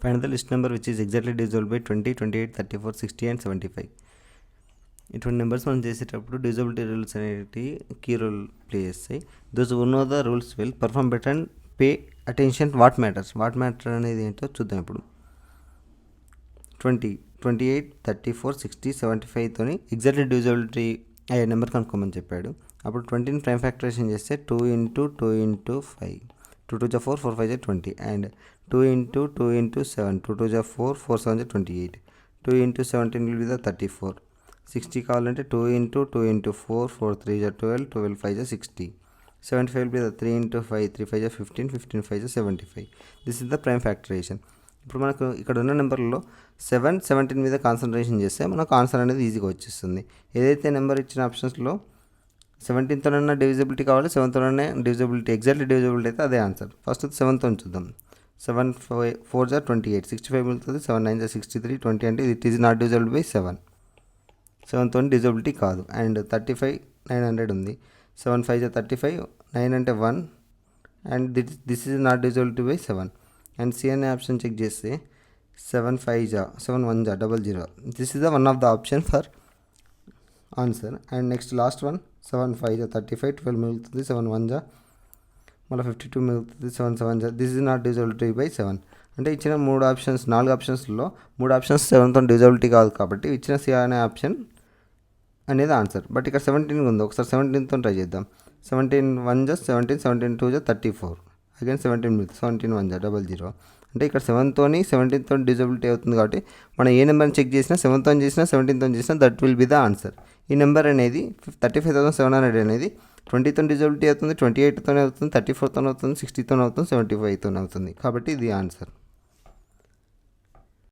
Find the list number which is exactly divisible by 20, 28, 34, 60 and 75. ఇటువంటి numbers మనం చేసేటప్పుడు divisibility rules అనేవి key role play చేస్తాయి. Those who know the rules will perform better and pay attention what matter అనేది ఏంటో చూద్దాం. ఇప్పుడు 20, 28, 34, 60, 75తోని exactly divisibility అయ్యే నెంబర్ కనుక్కోమని చెప్పాడు. అప్పుడు 20ని ప్రైమ్ ఫ్యాక్టరైజేషన్ చేస్తే 2 × 2 × 5, 2 2 4, 4 5 20, అండ్ 2 × 2 × 7, 2 2 4, 4 7 28, 2 × 17 will be the 34. 60 కావాలంటే 2 × 2 × 4, 4 3 12, 12 5 60. 75 will be the 3 × 5, 3 5 15, 15 5 75. This is the prime factorization. ఇప్పుడు మనకు ఇక్కడ ఉన్న నెంబర్లో 7, 17 మీద కాన్సన్ట్రేషన్ చేస్తే మనకు ఆన్సర్ అనేది ఈజీగా వచ్చేస్తుంది. ఏదైతే నెంబర్ ఇచ్చిన ఆప్షన్స్లో 17తోనన్నా డివిజిబిలిటీ కావాలి, 7తోనన్నా డివిజిబిలిటీ ఎగ్జాక్ట్లీ డివిజిబిలిటీ అయితే అదే ఆన్సర్. ఫస్ట్ 7తో చూద్దాం. 7 4 = 28, 65 మిగులుతుంది, 7 9 = 63, 20 అంటే it is not divisible by 7. 7తో డివిజిబిలిటీ కాదు. అండ్ 35 900 ఉంది, 7 5 = 35, 9 అంటే 1, and this is not divisibility by 7. And C అనే ఆప్షన్ చెక్ చేస్తే 7 5 7 1 00. This is the one of the option for answer. And next last one 7 5 35, 12 మిగులుతుంది, 7 1 మళ్ళీ 52 మిగులుతుంది, 7 7 this is not divisibility by 7. అంటే ఇచ్చిన 4 ఆప్షన్స్లో 3 ఆప్షన్స్ 7తో డివిజిబిలిటీ కాదు కాబట్టి ఇచ్చిన సి అనే ఆప్షన్ అనేది ఆన్సర్. బట్ ఇక్కడ 17 ఉంది, ఒకసారి 17తో ట్రై చేద్దాం. 17 1 17, 17 2 34, అగైన్ 17 మిగులుతుంది, 17 1 00. అంటే ఇక్కడ 17తో డివిజిబిలిటీ అవుతుంది కాబట్టి మనం ఏ నెంబర్ని చెక్ చేసినా 7తో చేసినా 17తో చేసినా that will be the answer. ఈ నెంబర్ అనేది 35,700 అనేది 20తో డివిజిబిలిటీ అవుతుంది, 28తోనే అవుతుంది, 34తోనే అవుతుంది, 60తోనే అవుతుంది, 75తోనే అవుతుంది. కాబట్టి ఇది ఆన్సర్.